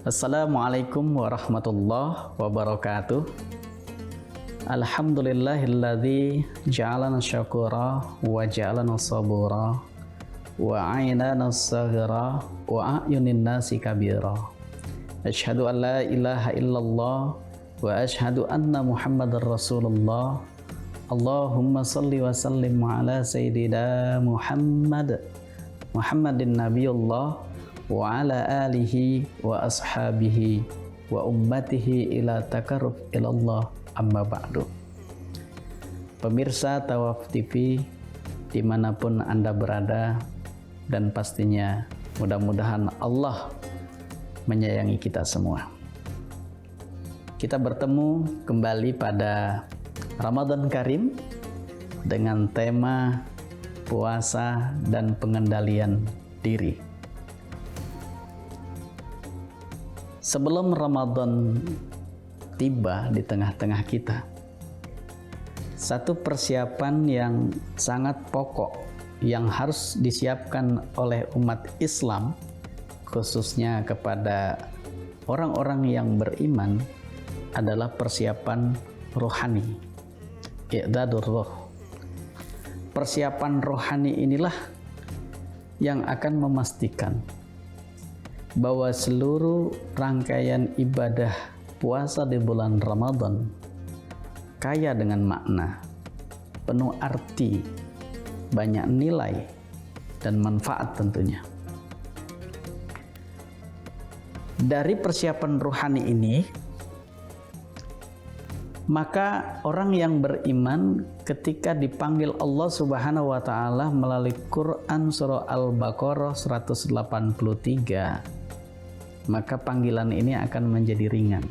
Assalamualaikum warahmatullahi wabarakatuh. Alhamdulillahilladzi ja'alana syakura wa ja'alana sabura wa a'inana saghira wa a'yunin nasi kabira. Asyhadu an la ilaha illallah wa asyhadu anna Muhammadar Rasulullah. Allahumma salli wa sallim ala sayyidina Muhammadin nabiyullah wa ala alihi wa ashabihi wa ummatihi ila takarrub ilallah, amma ba'du. Pemirsa Tawaf TV dimanapun Anda berada, dan pastinya mudah-mudahan Allah menyayangi kita semua. Kita bertemu kembali pada Ramadan Karim dengan tema puasa dan pengendalian diri. Sebelum Ramadan tiba di tengah-tengah kita, satu persiapan yang sangat pokok yang harus disiapkan oleh umat Islam, khususnya kepada orang-orang yang beriman, adalah persiapan rohani, i'dadur roh. Persiapan rohani inilah yang akan memastikan bahwa seluruh rangkaian ibadah puasa di bulan Ramadan kaya dengan makna, penuh arti, banyak nilai dan manfaat tentunya. Dari persiapan rohani ini, maka orang yang beriman ketika dipanggil Allah Subhanahu wa taala melalui Quran surah Al-Baqarah 183, maka panggilan ini akan menjadi ringan.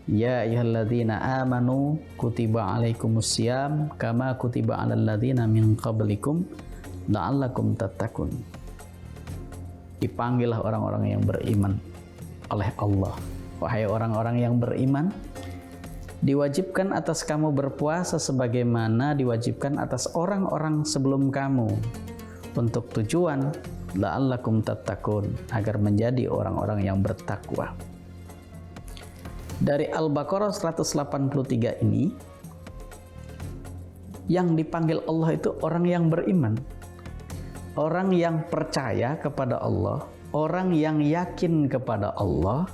Ya ayyuhalladzina amanu kutiba alaikumussyam kama kutiba alal ladzina min qablikum la'allakum tattaqun. Dipanggillah orang-orang yang beriman oleh Allah. Wahai orang-orang yang beriman, diwajibkan atas kamu berpuasa sebagaimana diwajibkan atas orang-orang sebelum kamu, untuk tujuan la'allakum tattaqun, agar menjadi orang-orang yang bertakwa. Dari Al-Baqarah 183 ini, yang dipanggil Allah itu orang yang beriman, orang yang percaya kepada Allah, orang yang yakin kepada Allah,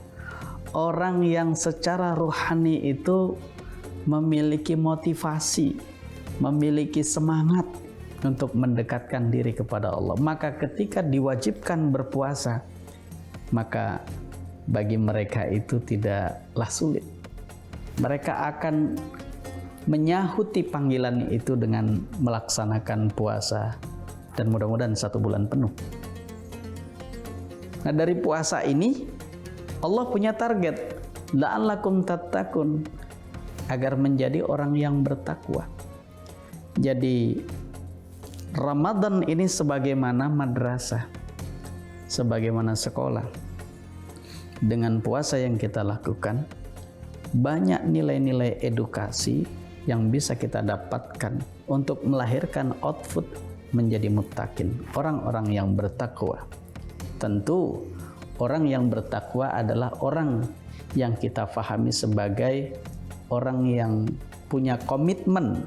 orang yang secara rohani itu memiliki motivasi, memiliki semangat untuk mendekatkan diri kepada Allah. Maka ketika diwajibkan berpuasa, maka bagi mereka itu tidaklah sulit. Mereka akan menyahuti panggilan itu dengan melaksanakan puasa, dan mudah-mudahan 1 bulan penuh. Nah, dari puasa ini Allah punya target, la'allakum tattaqun, agar menjadi orang yang bertakwa. Jadi Ramadan ini sebagaimana madrasah, sebagaimana sekolah. Dengan puasa yang kita lakukan, banyak nilai-nilai edukasi yang bisa kita dapatkan untuk melahirkan output menjadi muttaqin, orang-orang yang bertakwa. Tentu orang yang bertakwa adalah orang yang kita fahami sebagai orang yang punya komitmen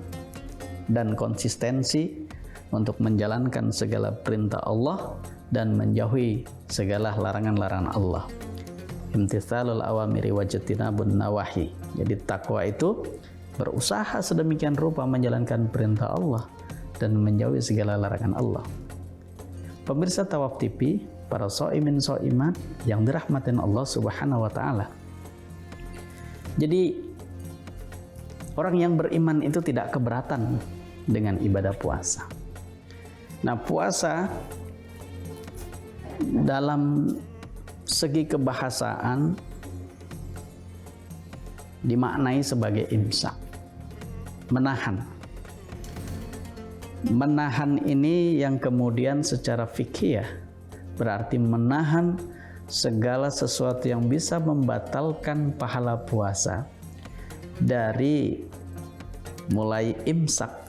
dan konsistensi untuk menjalankan segala perintah Allah dan menjauhi segala larangan-larangan Allah. Imtitsalul awamiri wajtinabun nawahi. Jadi takwa itu berusaha sedemikian rupa menjalankan perintah Allah dan menjauhi segala larangan Allah. Pemirsa Tawaf TV, para shaimin shaimat yang dirahmatin Allah Subhanahu wa taala. Jadi orang yang beriman itu tidak keberatan dengan ibadah puasa. Nah, puasa dalam segi kebahasaan dimaknai sebagai imsak, menahan. Menahan ini yang kemudian secara fikih berarti menahan segala sesuatu yang bisa membatalkan pahala puasa, dari mulai imsak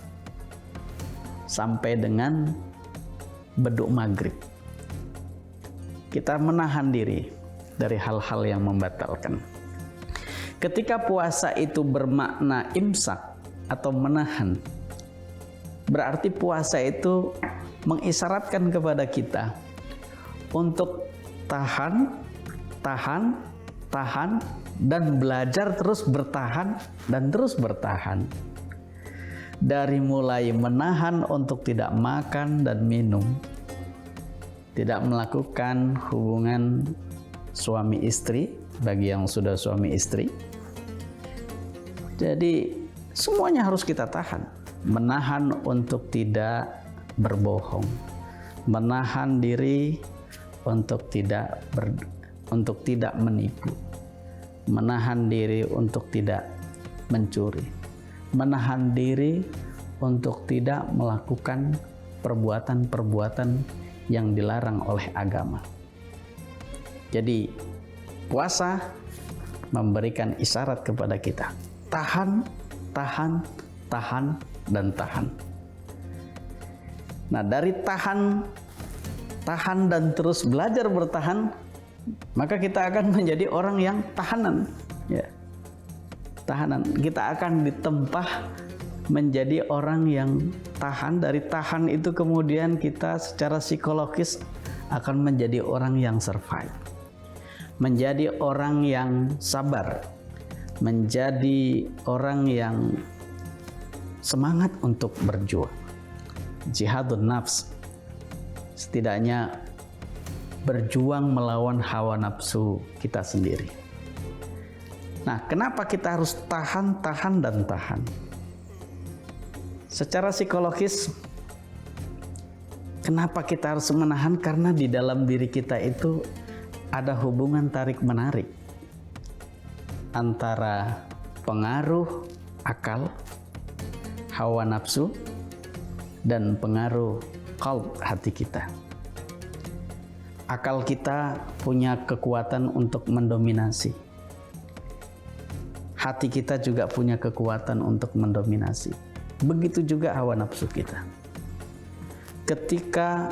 sampai dengan beduk maghrib. Kita menahan diri dari hal-hal yang membatalkan. Ketika puasa itu bermakna imsak atau menahan, berarti puasa itu mengisyaratkan kepada kita untuk tahan, dan belajar terus bertahan dan terus bertahan. Dari mulai menahan untuk tidak makan dan minum, tidak melakukan hubungan suami istri bagi yang sudah suami istri. Jadi semuanya harus kita tahan. Menahan untuk tidak berbohong, menahan diri untuk tidak menipu, menahan diri untuk tidak mencuri, menahan diri untuk tidak melakukan perbuatan-perbuatan yang dilarang oleh agama. Jadi puasa memberikan isyarat kepada kita, tahan, dan tahan. Nah, dari tahan dan terus belajar bertahan, maka kita akan menjadi orang yang tahanan, ya. Tahanan. Kita akan ditempah menjadi orang yang tahan. Dari tahan itu kemudian kita secara psikologis akan menjadi orang yang survive, menjadi orang yang sabar, menjadi orang yang semangat untuk berjuang. Jihadun nafs, setidaknya berjuang melawan hawa nafsu kita sendiri. Nah, kenapa kita harus tahan, dan tahan? Secara psikologis, kenapa kita harus menahan? Karena di dalam diri kita itu ada hubungan tarik-menarik antara pengaruh akal, hawa nafsu, dan pengaruh qalb, hati kita. Akal kita punya kekuatan untuk mendominasi. Hati kita juga punya kekuatan untuk mendominasi. Begitu juga hawa nafsu kita. Ketika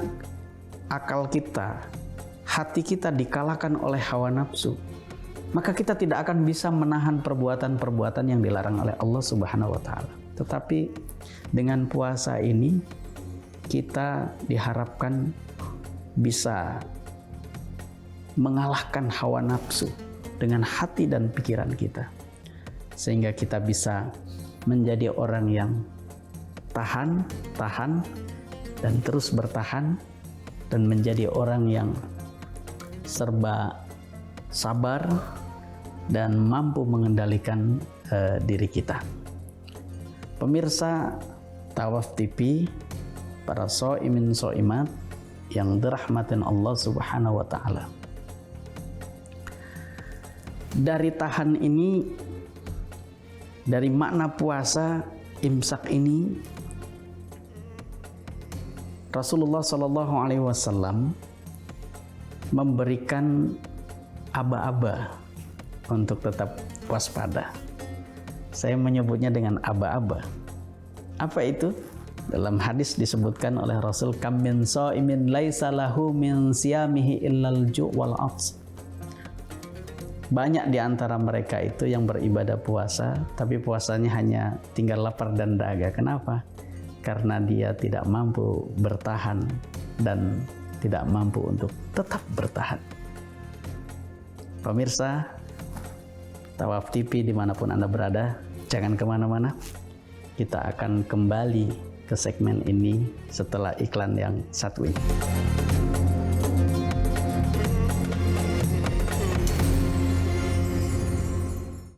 akal kita, hati kita dikalahkan oleh hawa nafsu, maka kita tidak akan bisa menahan perbuatan-perbuatan yang dilarang oleh Allah Subhanahu wa Ta'ala. Tetapi dengan puasa ini kita diharapkan bisa mengalahkan hawa nafsu dengan hati dan pikiran kita, sehingga kita bisa menjadi orang yang tahan, dan terus bertahan, dan menjadi orang yang serba sabar dan mampu mengendalikan diri kita. Pemirsa Tawaf TV, para sho'imin sho'imat yang dirahmatin Allah Subhanahu wa Ta'ala. Dari tahan ini, dari makna puasa imsak ini, Rasulullah SAW memberikan aba-aba untuk tetap waspada. Saya menyebutnya dengan aba-aba. Apa itu? Dalam hadis disebutkan oleh Rasul, kam min shaimin laisa lahu min siyamihi illal ju' wal 'aths. Banyak di antara mereka itu yang beribadah puasa, tapi puasanya hanya tinggal lapar dan dahaga. Kenapa? Karena dia tidak mampu bertahan dan tidak mampu untuk tetap bertahan. Pemirsa Tawaf TV dimanapun Anda berada, jangan kemana-mana. Kita akan kembali ke segmen ini setelah iklan yang satu ini.